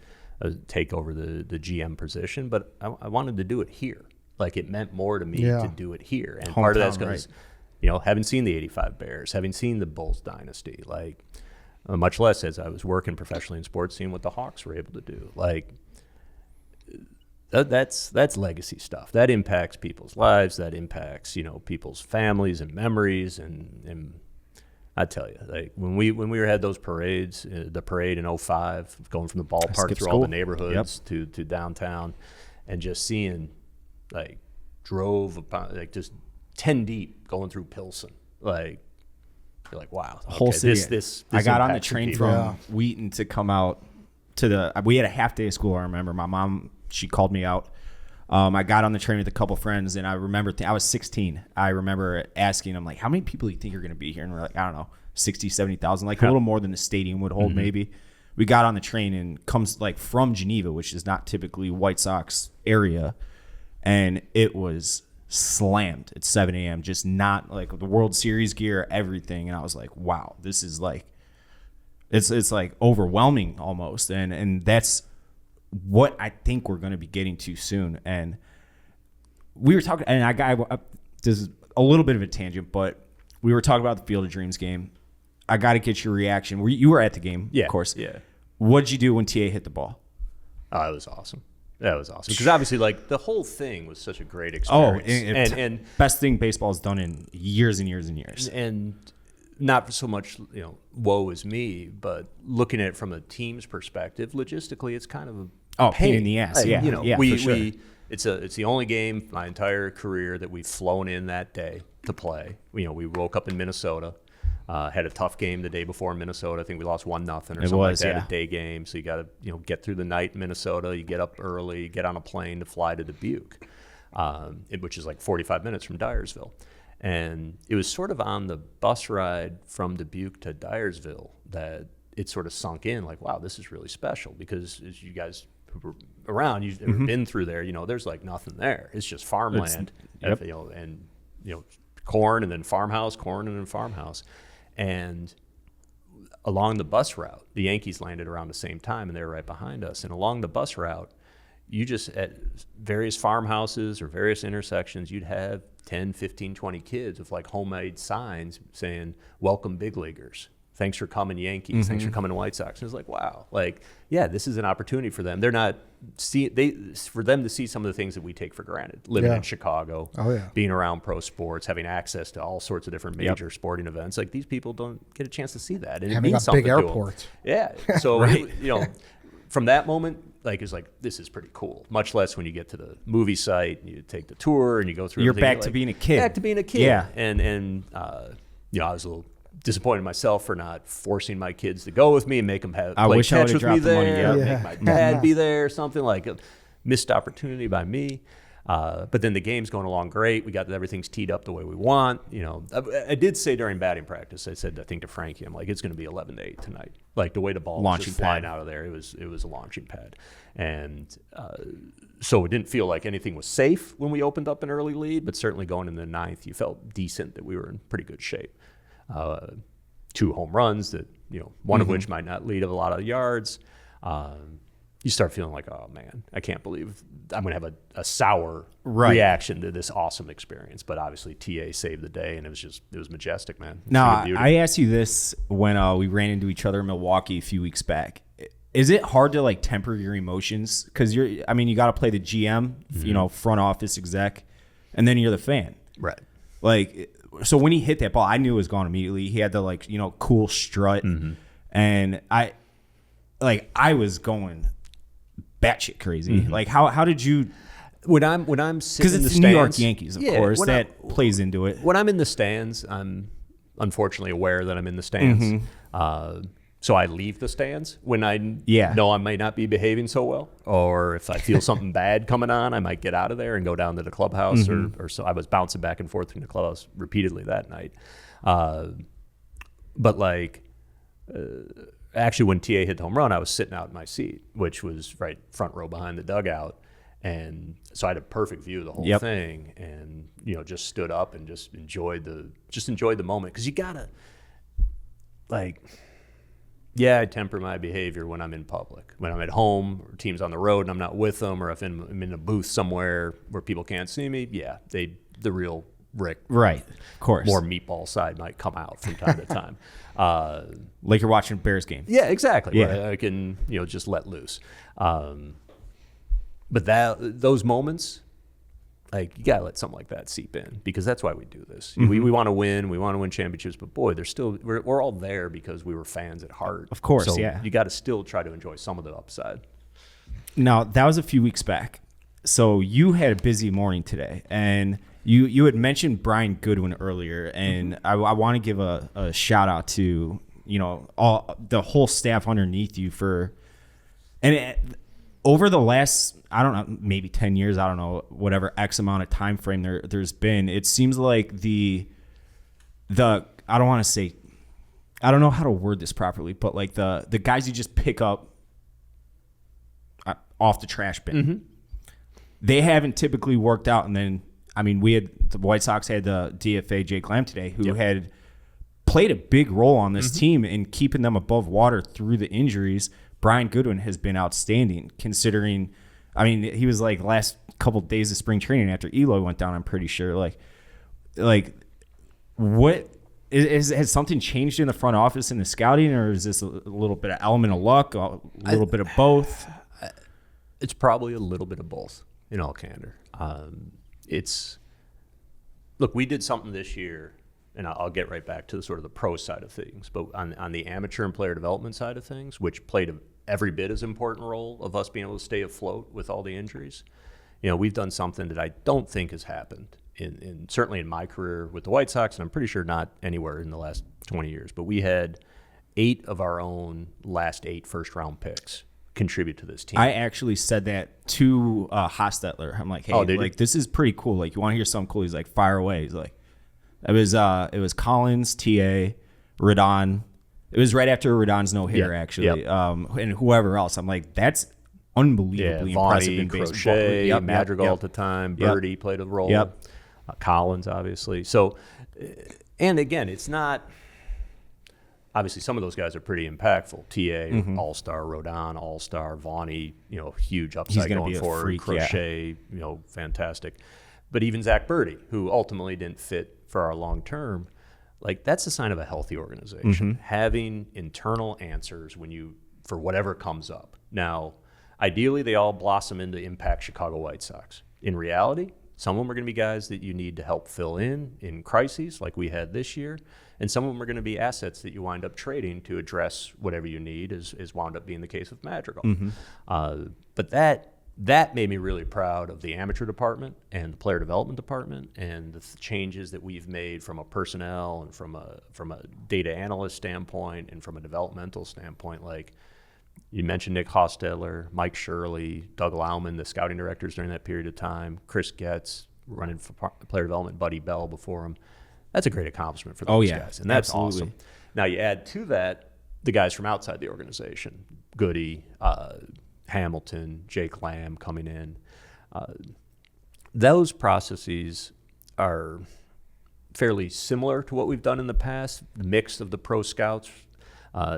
take over the GM position, but I wanted to do it here. Like, it meant more to me to do it here, and part of that's because having seen the '85 Bears, having seen the Bulls dynasty, like. Much less as I was working professionally in sports, seeing what the Hawks were able to do. Like, that's legacy stuff. That impacts people's lives. That impacts people's families and memories. And I tell you, like, when we had those parades, the parade in 2005, going from the ballpark through all the neighborhoods to downtown, and just seeing like just 10 deep going through Pilsen, like. You're like, wow, okay, whole city. This I got on the train from Wheaton to come out to we had a half day of school. I remember my mom, she called me out. I got on the train with a couple friends, and I remember I was 16. I remember asking them, like, how many people do you think are going to be here? And we're like, I don't know, 60, 70,000, like a little more than the stadium would hold maybe. We got on the train and comes like from Geneva, which is not typically White Sox area, and it was slammed at 7 a.m. Just not like the World Series gear, everything. And I was like, wow, this is like, it's like overwhelming almost. And that's what I think we're going to be getting to soon. And we were talking, and this is a little bit of a tangent, but we were talking about the Field of Dreams game. I got to get your reaction. You were at the game, of course. Yeah. What'd you do when TA hit the ball? Oh, it was awesome. That was awesome, because obviously, like, the whole thing was such a great experience. And best thing baseball has done in years and years and years. And not so much, woe is me, but looking at it from a team's perspective, logistically, it's kind of a pain in the ass. Like, for sure. It's the only game my entire career that we've flown in that day to play. We woke up in Minnesota. Had a tough game the day before in Minnesota. I think we lost 1-0 or something like that, a day game. So you got to get through the night in Minnesota. You get up early, get on a plane to fly to Dubuque, which is like 45 minutes from Dyersville. And it was sort of on the bus ride from Dubuque to Dyersville that it sort of sunk in, like, wow, this is really special, because as you guys who were around, you've ever been through there, there's like nothing there. It's just farmland, and corn, and then farmhouse, corn, and then farmhouse. And along the bus route, the Yankees landed around the same time, and they were right behind us. And along the bus route, you just, at various farmhouses or various intersections, you'd have 10, 15, 20 kids with like homemade signs saying, "Welcome big leaguers. Thanks for coming Yankees. Thanks for coming White Sox." And it's like, wow, like, yeah, this is an opportunity for them. They're not for them to see some of the things that we take for granted, living in Chicago, being around pro sports, having access to all sorts of different major sporting events. Like, these people don't get a chance to see that, and having it means a something big airport. to them. Yeah, so from that moment, like, it's like, this is pretty cool. Much less when you get to the movie site, and you take the tour, and you go through. You're back to being a kid. Back to being a kid. Yeah, and I was a little disappointed myself for not forcing my kids to go with me and make them play catch with me there, make my dad be there, something like a missed opportunity by me. But then the game's going along great. We got everything's teed up the way we want. I did say during batting practice, I said, I think to Frankie, I'm like, it's going to be 11-8 tonight. Like, the way the ball was just flying out of there, it was a launching pad. And so it didn't feel like anything was safe when we opened up an early lead, but certainly going in the ninth, you felt decent that we were in pretty good shape. 2 home runs that, one of which might not lead a lot of yards. you start feeling like, oh man, I can't believe I'm going to have a sour reaction to this awesome experience. But obviously TA saved the day, and it was majestic, man. Now, I asked you this when we ran into each other in Milwaukee a few weeks back. Is it hard to like temper your emotions? Because you got to play the GM, front office exec, and then you're the fan. Right. Like, so when he hit that ball, I knew it was gone immediately. He had the cool strut, and I was going batshit crazy. Like, how did you? When I'm sitting in the stands, New York Yankees, of course, that plays into it. When I'm in the stands, I'm unfortunately aware that I'm in the stands. So I leave the stands when I know I might not be behaving so well, or if I feel something bad coming on, I might get out of there and go down to the clubhouse, or so. I was bouncing back and forth in the clubhouse repeatedly that night. But actually, when TA hit the home run, I was sitting out in my seat, which was right front row behind the dugout. And so I had a perfect view of the whole thing, and just stood up and just enjoyed the moment, because you gotta I temper my behavior when I'm in public. When I'm at home, or team's on the road and I'm not with them, or if I'm in a booth somewhere where people can't see me, the real Rick, right? Of course, more meatball side might come out from time to time. Like you're watching a Bears game. Yeah, exactly. Yeah. Where I can just let loose. But those moments, like, you gotta let something like that seep in, because that's why we do this. We want to win. We want to win championships, but boy, we're all there because we were fans at heart. Of course, so yeah. You got to still try to enjoy some of the upside. Now, that was a few weeks back. So you had a busy morning today, and you had mentioned Brian Goodwin earlier, and I want to give a shout out to all the whole staff underneath you over the last, I don't know, maybe 10 years, I don't know, whatever X amount of time frame there's been, it seems like I don't want to say, I don't know how to word this properly, but like the guys you just pick up off the trash bin, they haven't typically worked out. And then, the White Sox had the DFA Jake Lamb today, who had played a big role on this team in keeping them above water through the injuries. Brian Goodwin has been outstanding, considering, he was like last couple of days of spring training after Eloy went down, I'm pretty sure. Like what has something changed in the front office in the scouting, or is this a little bit of element of luck, a little bit of both? It's probably a little bit of both, in all candor. Look, we did something this year, and I'll get right back to the sort of the pro side of things, but on the amateur and player development side of things, which played every bit as important role of us being able to stay afloat with all the injuries, we've done something that I don't think has happened certainly in my career with the White Sox, and I'm pretty sure not anywhere in the last 20 years. But we had 8 of our own last 8 first-round picks contribute to this team. I actually said that to Hostetler. I'm like, hey, this is pretty cool. Like, you want to hear something cool? He's like, fire away. He's like, it was Collins, TA, Rodon. It was right after Rodon's no-hitter, actually, and whoever else. I'm like, that's unbelievably impressive in baseball. Crochet, Madrigal at the time, Birdie played a role. Collins, obviously. So, and again, it's not – obviously some of those guys are pretty impactful. TA, all-star, Rodon, all-star, Vaughnie, huge upside going forward. Crochet, fantastic. But even Zach Birdie, who ultimately didn't fit for our long-term, like, that's a sign of a healthy organization. Having internal answers for whatever comes up. Now, ideally, they all blossom into impact Chicago White Sox. In reality, some of them are going to be guys that you need to help fill in crises like we had this year, and some of them are going to be assets that you wind up trading to address whatever you need, as wound up being the case with Madrigal. But that made me really proud of the amateur department and the player development department, and the changes that we've made from a personnel and from a data analyst standpoint and from a developmental standpoint. Like, you mentioned Nick Hostetler, Mike Shirley, Doug Lauman, the scouting directors during that period of time, Chris Getz running for player development, Buddy Bell before him. That's a great accomplishment for those guys, and that's awesome. Now you add to that the guys from outside the organization, Goody, Hamilton, Jake Lamb coming in. Those processes are fairly similar to what we've done in the past. The mix of the pro scouts,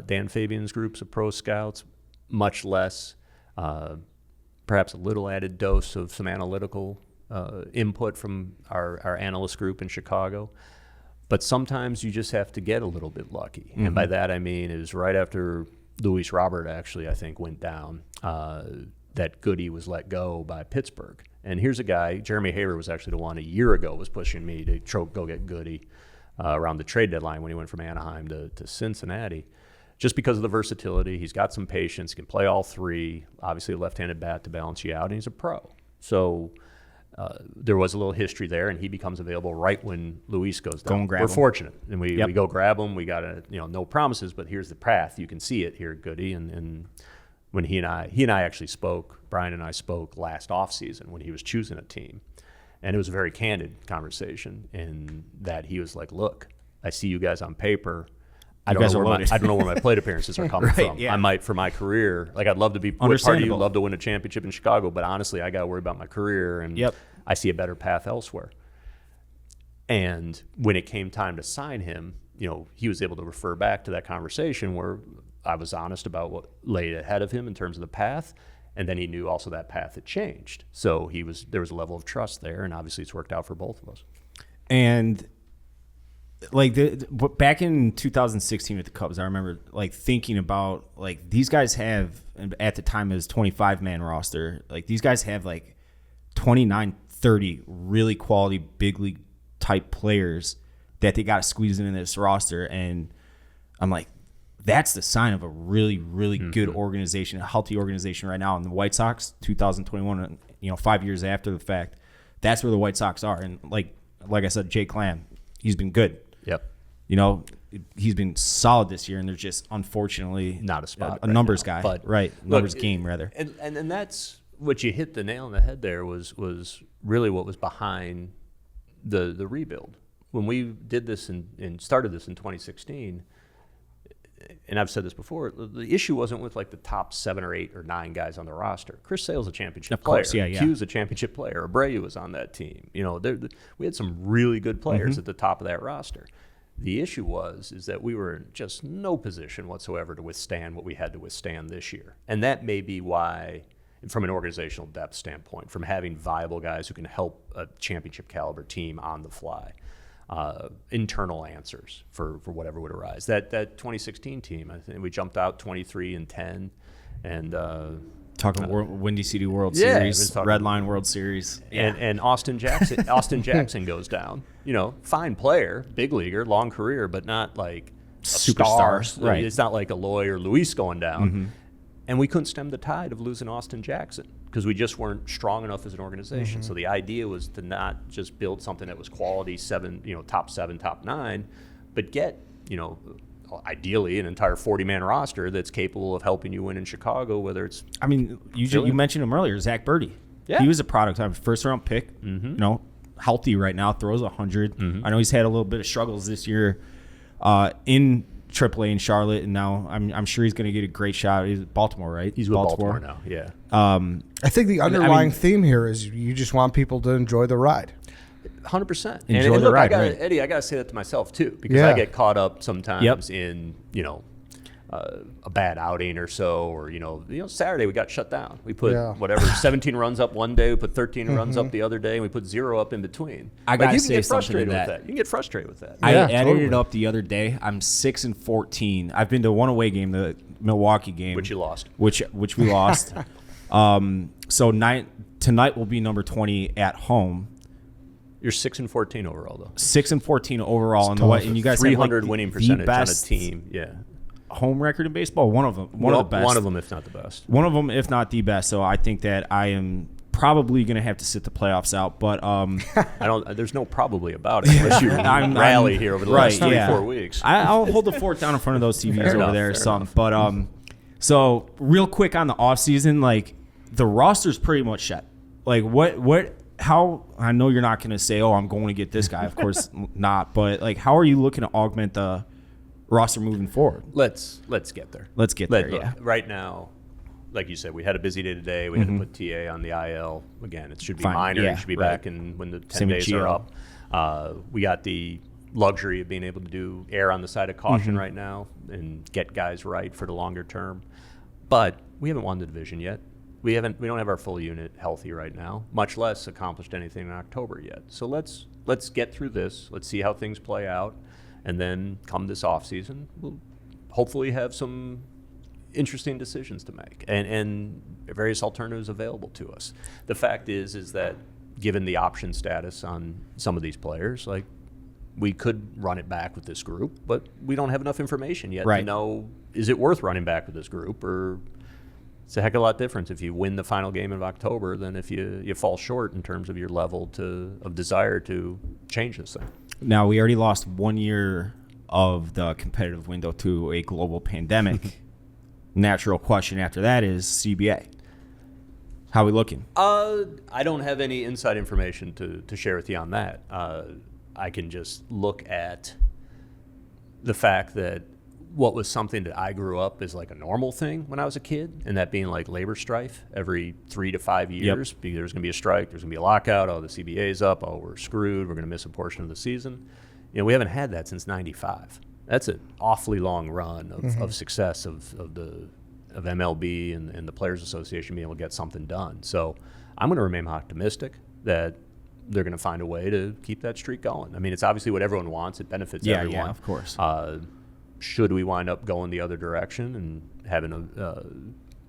Dan Fabian's groups of pro scouts, much less Perhaps a little added dose of some analytical input from our analyst group in Chicago. But sometimes you just have to get a little bit lucky. Mm-hmm. And by that I mean it was right after Luis Robert actually, I think, went down, that Goody was let go by Pittsburgh. And here's a guy, Jeremy Haber was actually the one a year ago was pushing me to go get Goody around the trade deadline when he went from Anaheim to Cincinnati. Just because of the versatility, he's got some patience, he can play all three, obviously a left-handed bat to balance you out, and he's a pro. So there was a little history there, and he becomes available right when Luis goes down. We're fortunate, and we go grab him. We got no promises, but here's the path. You can see it here, Goody. And when he and I actually spoke, Brian and I spoke last offseason when he was choosing a team, and it was a very candid conversation. In that he was like, "Look, I see you guys on paper. I don't know where my plate appearances are coming from. Yeah. I might, for my career, like I'd love to be with part of you, love to win a championship in Chicago, but honestly, I got to worry about my career, and I see a better path elsewhere." And when it came time to sign him, he was able to refer back to that conversation where I was honest about what lay ahead of him in terms of the path, and then he knew also that path had changed. So there was a level of trust there, and obviously it's worked out for both of us. And like back in 2016 with the Cubs, I remember like thinking about like these guys have, at the time it was 25-man roster, like these guys have like 29, 30 really quality big league type players that they got to squeeze in this roster. And I'm like, that's the sign of a really, really good organization, a healthy organization right now. And the White Sox, 2021, 5 years after the fact, that's where the White Sox are. And like I said, Jake Lamb, he's been good. Yep. He's been solid this year, and there's just unfortunately not a spot, a numbers guy, but numbers game rather. And that's what you hit the nail on the head there was really what was behind the rebuild. When we did this and started this in 2016, and I've said this before, the issue wasn't with like the top 7 or 8 or 9 guys on the roster. Chris Sale's a championship player. Q's a championship player. Abreu was on that team. We had some really good players at the top of that roster. The issue is that we were in just no position whatsoever to withstand what we had to withstand this year. And that may be why, from an organizational depth standpoint, from having viable guys who can help a championship caliber team on the fly. Internal answers for whatever would arise. That 2016 team, I think we jumped out 23-10, and talking Windy City World Series, Red Line World Series, and Austin Jackson goes down. Fine player, big leaguer, long career, but not like a superstar. Star. Right. It's not like Eloy or Luis going down. And we couldn't stem the tide of losing Austin Jackson because we just weren't strong enough as an organization. So the idea was to not just build something that was quality top 7, top 9, but get, ideally an entire 40-man roster that's capable of helping you win in Chicago, whether it's... I mean, you mentioned him earlier, Zach Birdie. Yeah. He was a product of a first-round pick, healthy right now, throws 100. I know he's had a little bit of struggles this year in AAA in Charlotte, and now I'm sure he's going to get a great shot. He's at Baltimore, right? He's with Baltimore now, yeah. I think the underlying theme here is you just want people to enjoy the ride. 100%. Enjoy the ride, right. Eddie, I got to say that to myself, too, because I get caught up sometimes in, a bad outing or so, or, Saturday we got shut down. We put 17 runs up one day, we put 13 runs up the other day, and we put 0 up in between. I got to say something to that. You can get frustrated with that. I added it up the other day. I'm 6-14. I've been to one away game, the Milwaukee game. Which you lost. Which we lost. So tonight will be number 20 at home. You're 6-14 overall, though. 6-14 overall, and you guys 300 have like winning percentage on a team. Yeah. Home record in baseball, one of them, of the best. One of them, if not the best. One of them, if not the best. So I think that I am probably going to have to sit the playoffs out. But there's no probably about it unless you rally here over the last 3-4 weeks. I'll hold the fort down in front of those TVs over there or something. But so real quick on the offseason, like the roster's pretty much set. Like how I know you're not going to say, oh, I'm going to get this guy. Of course not. But like, how are you looking to augment the roster moving forward? Let's get there. Yeah. Right now, like you said, we had a busy day today. We had to put TA on the IL. Again, it should be minor. He should be back when the 10 days are up. We got the luxury of being able to do err on the side of caution right now and get guys right for the longer term. But we haven't won the division yet. we don't have our full unit healthy right now, much less accomplished anything in October yet. So let's get through this. Let's see how things play out, and then come this off season, we'll hopefully have some interesting decisions to make and various alternatives available to us. The fact is that given the option status on some of these players, like, we could run it back with this group, but we don't have enough information yet to know, is it worth running back with this group, or it's a heck of a lot different if you win the final game of October than if you fall short in terms of your level of desire to change this thing. Now, we already lost 1 year of the competitive window to a global pandemic. Natural question after that is CBA. How are we looking? I don't have any inside information to share with you on that. I can just look at the fact that what was something that I grew up as like a normal thing when I was a kid, and that being like labor strife every 3 to 5 years. Because there's going to be a strike, there's going to be a lockout, the CBA's up, we're screwed, we're going to miss a portion of the season. We haven't had that since 95. That's an awfully long run of success of MLB and the Players Association being able to get something done. So I'm going to remain optimistic that they're going to find a way to keep that streak going. I mean, it's obviously what everyone wants. It benefits everyone. Yeah, of course. Should we wind up going the other direction and having a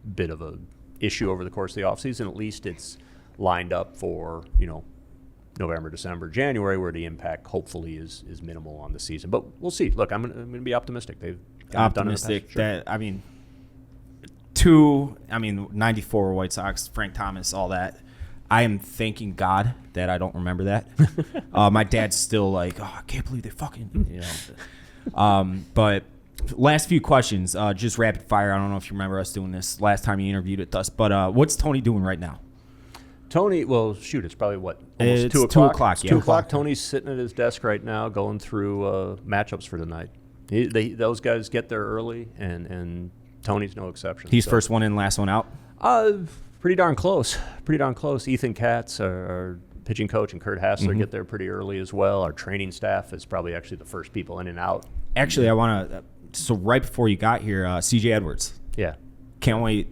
bit of a issue over the course of the offseason, at least it's lined up for, November, December, January, where the impact hopefully is minimal on the season. But we'll see. Look, I'm going to be optimistic. They've optimistic done it in the past, sure. 94 White Sox, Frank Thomas, all that. I am thanking God that I don't remember that. My dad's still like, I can't believe they fucking, but last few questions, just rapid fire. I don't know if you remember us doing this last time you interviewed with us, but what's Tony doing right now? Tony, well, shoot, it's probably what? Almost It's 2 o'clock? 2 o'clock, It's yeah. 2 o'clock. Tony's sitting at his desk right now going through matchups for tonight. Those guys get there early, and Tony's no exception. He's first one in, last one out? Pretty darn close. Ethan Katz, our pitching coach, and Kurt Hassler get there pretty early as well. Our training staff is probably actually the first people in and out. Actually, I want to so right before you got here, CJ Edwards. Yeah. Can't wait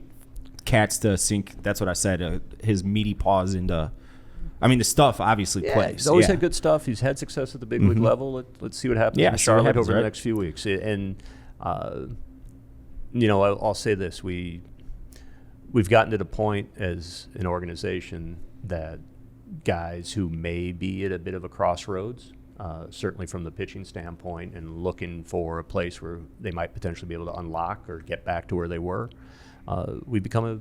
Katz to sink, that's what I said, his meaty paws into, the stuff obviously plays. He's always had good stuff. He's had success at the big league level. Let's see what happens in Charlotte over the next few weeks. And, I'll say this. We've gotten to the point as an organization that guys who may be at a bit of a crossroads, certainly from the pitching standpoint, and looking for a place where they might potentially be able to unlock or get back to where they were, we've become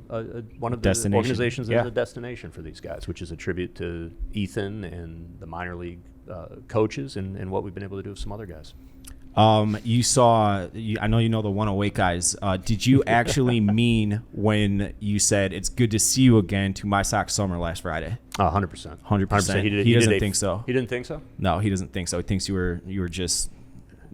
one of the organizations that is a destination for these guys, which is a tribute to Ethan and the minor league coaches and what we've been able to do with some other guys. You saw, I know you know the 108 guys. Did you actually mean when you said it's good to see you again to My Sox Summer last Friday? 100%. 100%. He doesn't think so. He didn't think so? No, he doesn't think so. He thinks you were just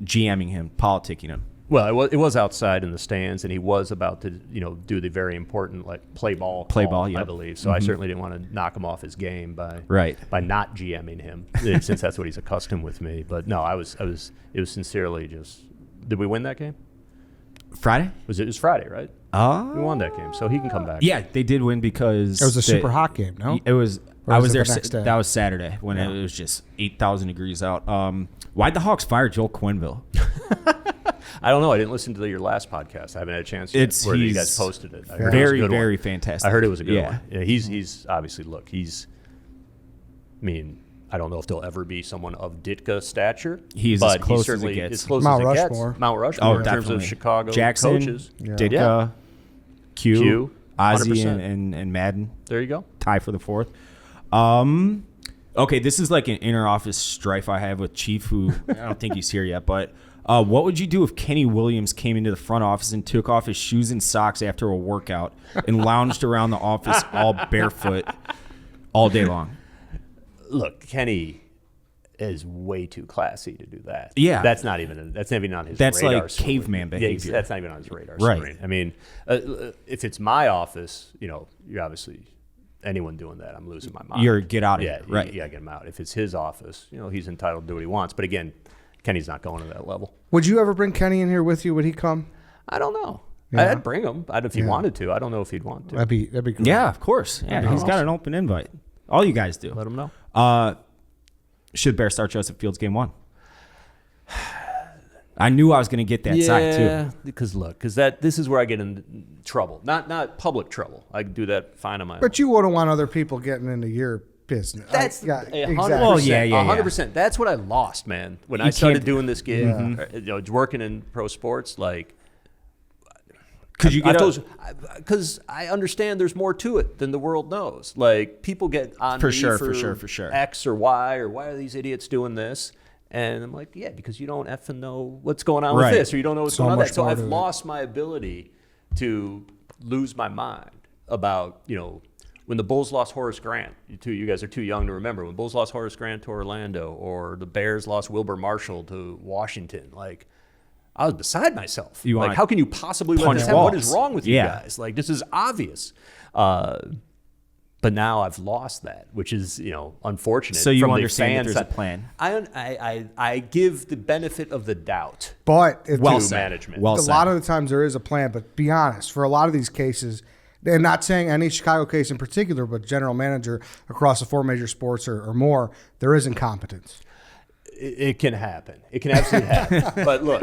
GMing him, politicking him. Well, it was outside in the stands, and he was about to, do the very important play ball, I believe. So I certainly didn't want to knock him off his game by not GMing him, since that's what he's accustomed with me. But no, it was sincerely just. Did we win that game? Friday? It was Friday, right? We won that game, so he can come back. Yeah, they did win because it was a super hot game. No, it was. Or I was there. That was Saturday when it was just 8,000 degrees out. Why'd the Hawks fire Joel Quenneville? I don't know. I didn't listen to your last podcast. I haven't had a chance yet where you guys posted it. I heard very, it was a good very one. Fantastic. I heard it was a good one. Yeah, he's obviously, I don't know if there'll ever be someone of Ditka stature. He's as close as it gets. As close Mount as it Rushmore. Gets. Mount Rushmore in definitely. terms of Chicago Jackson, coaches. Ditka, Q, Ozzie, 100%. and Madden. There you go. Tie for the fourth. Okay, this is like an inter-office strife I have with Chief, who I don't think he's here yet, but what would you do if Kenny Williams came into the front office and took off his shoes and socks after a workout and lounged around the office all barefoot all day long? Look, Kenny is way too classy to do that. Yeah. That's not even on his radar. That's like screen. caveman behavior. That's not even on his radar Right. screen. I mean, if it's my office, you're obviously anyone doing that, I'm losing my mind. You're get out of here. Right. Yeah, get him out. If it's his office, he's entitled to do what he wants. But again, Kenny's not going to that level. Would you ever bring Kenny in here with you? Would he come? I don't know. Yeah. I'd bring him. If he wanted to. I don't know if he'd want to. That'd be cool. Yeah, of course. Yeah, he's got an open invite. All you guys do. Let him know. Should Bears start Joseph Fields game 1? I knew I was going to get that side too. Yeah, because this is where I get in trouble. Not public trouble. I can do that fine on my own. But you wouldn't want other people getting into your business. That's exactly. 100%. That's what I lost, man. When I started doing this gig, working in pro sports, like. Could you get because I understand there's more to it than the world knows. Like, people get on for me sure, X or Y, or why are these idiots doing this? And I'm like, yeah, because you don't effing know what's going on with this, or you don't know what's going on with that. So I've lost my ability to lose my mind about, when the Bulls lost Horace Grant. You guys are too young to remember. When Bulls lost Horace Grant to Orlando, or the Bears lost Wilbur Marshall to Washington, like, I was beside myself. How can you possibly let this happen? What is wrong with you guys? Like, this is obvious. But now I've lost that, which is, unfortunate. So you understand that there's a plan. I give the benefit of the doubt. But to management. A lot of the times there is a plan. But be honest, for a lot of these cases, and not saying any Chicago case in particular, but general manager across the 4 major sports or more, there is incompetence. It can happen. It can absolutely happen. But look,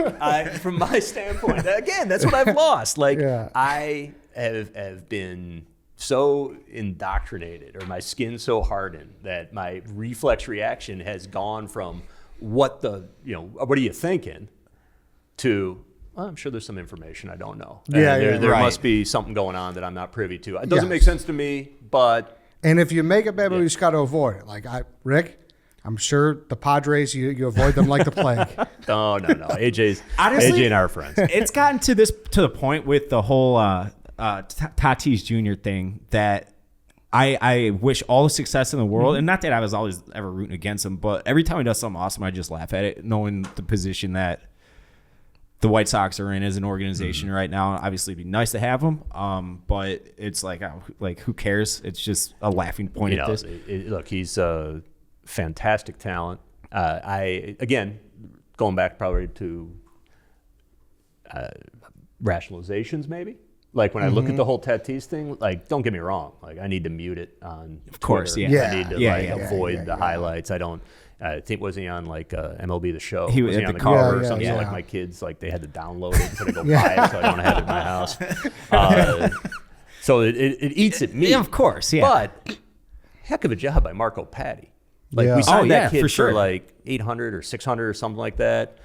from my standpoint, again, that's what I've lost. Like, I have been so indoctrinated, or my skin so hardened, that my reflex reaction has gone from what are you thinking, to, well, I'm sure there's some information I don't know. There must be something going on that I'm not privy to. It doesn't make sense to me, but. And if you make a bad move, you just got to avoid it. Like, Rick, I'm sure the Padres, you avoid them like the plague. No. AJ and I are friends. It's gotten to the point with the whole Tatis Jr. thing that I wish all the success in the world. And not that I was always ever rooting against him, but every time he does something awesome, I just laugh at it, knowing the position that the White Sox are in as an organization right now. Obviously, it'd be nice to have him, but it's like who cares? It's just a laughing point at this. Look, he's fantastic talent. Again, going back probably to rationalizations, maybe. Like, when I look at the whole Tatis thing, like, don't get me wrong. Like, I need to mute it on Of course, Twitter. yeah. I need to avoid the highlights. I don't. I think, was he on like MLB The Show? He was on the the cover cover or something? So, like, my kids, like, they had to download it instead of go buy it, so I don't have it in my house. So it eats at me. Yeah, of course, yeah. But heck of a job by Marco Patti. Like, we signed that kid for like 800 or 600 or something like that.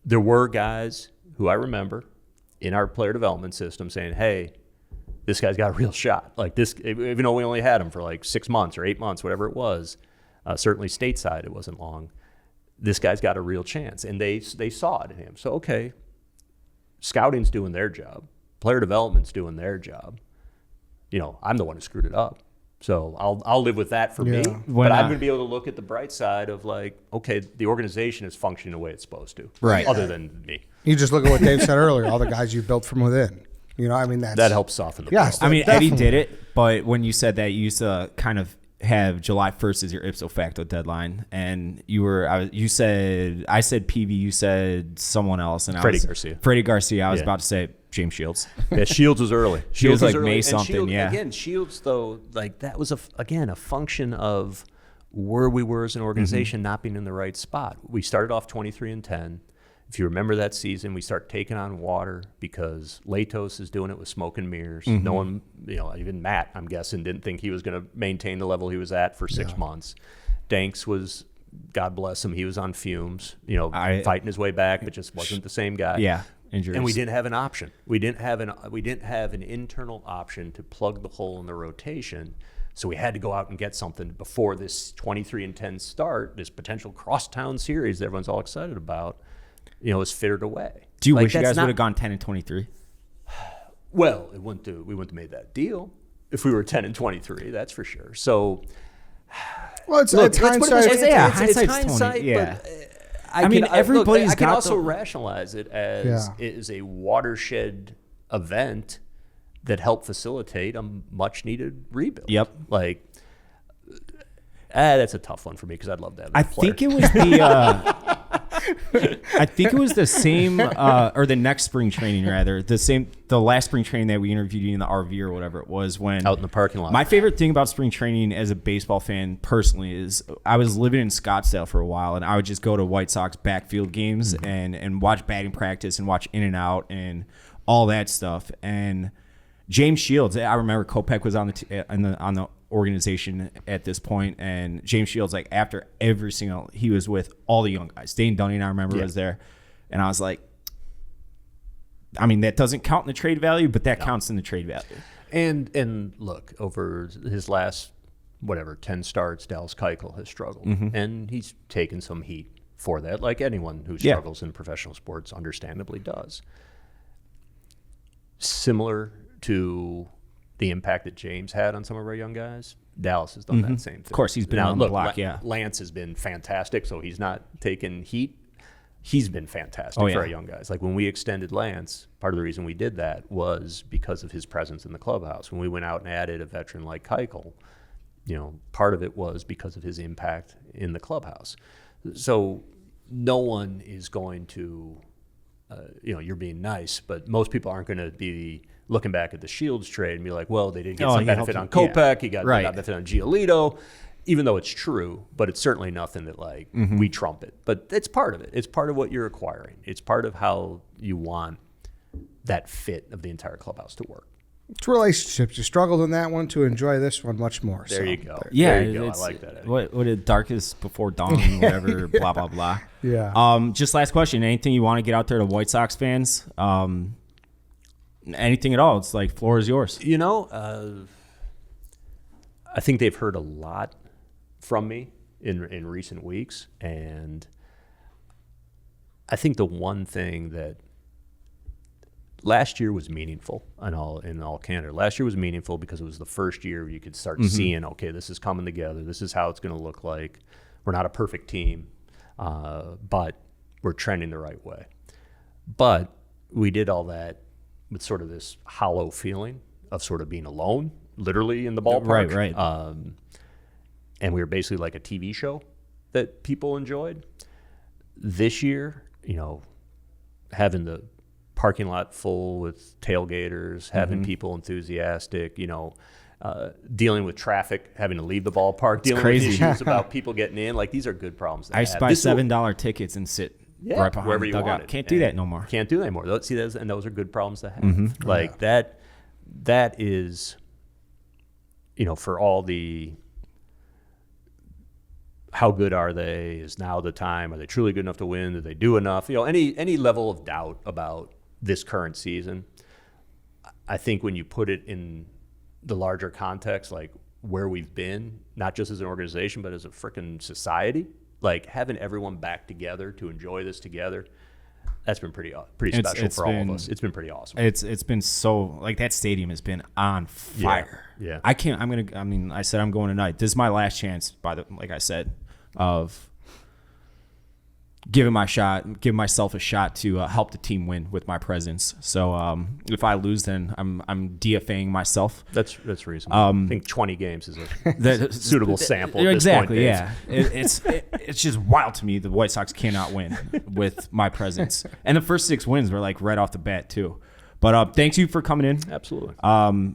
There were guys who I remember in our player development system saying, hey, this guy's got a real shot. Like, this, even though we only had him for like 6 months or 8 months, whatever it was, certainly stateside, it wasn't long. This guy's got a real chance. And they saw it in him. So, okay, scouting's doing their job. Player development's doing their job. I'm the one who screwed it up. So I'll live with that for me. But I'm going to be able to look at the bright side of, like, okay, the organization is functioning the way it's supposed to. Right. Other than me. You just look at what Dave said earlier, all the guys you built from within. That helps soften the blow. I mean, Eddie did it, but when you said that, you used to kind of have July 1st as your ipso facto deadline, and I said PV, you said someone else, and Freddie Garcia. I was about to say James Shields. Yeah, Shields was early. Shields was like May something. Shields, yeah. Again, Shields though, like, that was a function of where we were as an organization, not being in the right spot. We started off 23-10. If you remember that season, we start taking on water because Latos is doing it with smoke and mirrors. No one, even Matt, I'm guessing, didn't think he was going to maintain the level he was at for 6 months. Danks was, God bless him, he was on fumes, fighting his way back, but just wasn't the same guy. Yeah, injuries. And we didn't have an option. We didn't have an internal option to plug the hole in the rotation. So we had to go out and get something before this 23-10 start, this potential crosstown series that everyone's all excited about. Is fittered away. Do you wish you guys would have gone 10-23? Well, we wouldn't have made that deal if we were 10-23. That's for sure. So, well, it's hindsight. It's hindsight. Yeah. But everybody's I can also rationalize it as it is a watershed event that helped facilitate a much-needed rebuild. Yep. Like, that's a tough one for me because I'd love to have that player. Think it was the. I think it was the same, or the next spring training rather, the last spring training that we interviewed you in the RV or whatever it was, when out in the parking lot. My favorite thing about spring training as a baseball fan personally is I was living in Scottsdale for a while, and I would just go to White Sox backfield games and watch batting practice and watch in and out and all that stuff. And James Shields, I remember Kopech was on the organization at this point, and James Shields, like after every single, he was with all the young guys. Dane Dunning, I remember, was there, and I was like, I mean, that doesn't count in the trade value, but that counts in the trade value. And look, over his last 10 starts, Dallas Keuchel has struggled, and he's taken some heat for that, like anyone who struggles in professional sports understandably does. Similar to the impact that James had on some of our young guys, Dallas has done that same thing. Of course, he's been on the block, Lance has been fantastic, so he's not taken heat. He's been fantastic for our young guys. Like when we extended Lance, part of the reason we did that was because of his presence in the clubhouse. When we went out and added a veteran like Keuchel, part of it was because of his impact in the clubhouse. So no one is going to, you're being nice, but most people aren't going to be looking back at the Shields trade and be like, well, they did get some benefit on Kopech, he got benefit on Giolito, even though it's true, but it's certainly nothing that we trumpet. But it's part of it. It's part of what you're acquiring. It's part of how you want that fit of the entire clubhouse to work. It's relationships. You struggled in that one to enjoy this one much more. There you go. Yeah, there you go. I like that. Eddie. What did darkest before dawn, whatever, blah, blah, blah. Yeah. Just last question. Anything you want to get out there to White Sox fans? Anything at all? It's like, floor is yours. I think they've heard a lot from me in recent weeks, and I think the one thing that last year was meaningful in all candor. Last year was meaningful because it was the first year you could start seeing, okay, this is coming together. This is how it's going to look like. We're not a perfect team, but we're trending the right way. But we did all that with sort of this hollow feeling of sort of being alone, literally in the ballpark. Right. And we were basically like a TV show that people enjoyed. This year, having the parking lot full with tailgaters, having people enthusiastic, dealing with traffic, having to leave the ballpark, dealing with issues about people getting in. Like, these are good problems to have. I used to buy $7 tickets and sit right behind wherever the you dugout. want it. Can't do that no more. Can't do that anymore. See, those are good problems to have. Like that is, for all the how good are they? Is now the time? Are they truly good enough to win? Did they do enough? Any level of doubt about this current season, I think when you put it in the larger context, like where we've been, not just as an organization, but as a freaking society, like having everyone back together to enjoy this together, that's been pretty special for all of us. It's been pretty awesome. It's been so, like, that stadium has been on fire. Yeah. I said I'm going tonight. This is my last chance, like I said, of giving myself a shot to help the team win with my presence. So if I lose, then I'm DFAing myself. That's reasonable. I think 20 games is a suitable sample. At exactly. This point, yeah. It's just wild to me the White Sox cannot win with my presence. And the first 6 wins were like right off the bat too. But thanks you for coming in. Absolutely.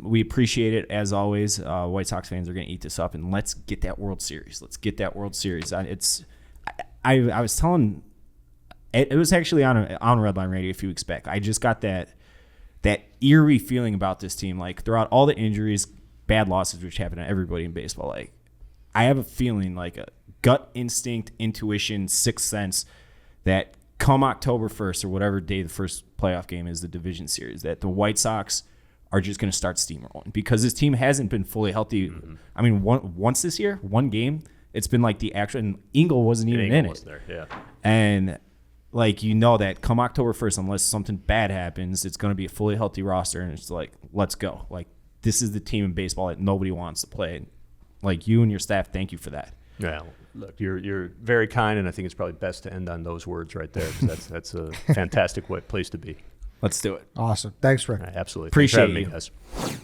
We appreciate it as always. White Sox fans are going to eat this up, and let's get that World Series. I was telling, it was actually on Red Line Radio a few weeks back. I just got that eerie feeling about this team. Like, throughout all the injuries, bad losses, which happen to everybody in baseball, like, I have a feeling, like a gut instinct, intuition, sixth sense, that come October 1st or whatever day the first playoff game is, the division series, that the White Sox are just going to start steamrolling because this team hasn't been fully healthy. I mean, once this year, one game, it's been like the actual, and Engel wasn't even in it. There, yeah. And like, that come October 1st, unless something bad happens, it's going to be a fully healthy roster, and it's like, let's go. Like, this is the team in baseball that nobody wants to play. Like, you and your staff, thank you for that. Yeah, look, you're very kind, and I think it's probably best to end on those words right there, because that's a fantastic place to be. Let's do it. Awesome. Thanks, Rick. Absolutely. Appreciate Thanks for having you. me, guys.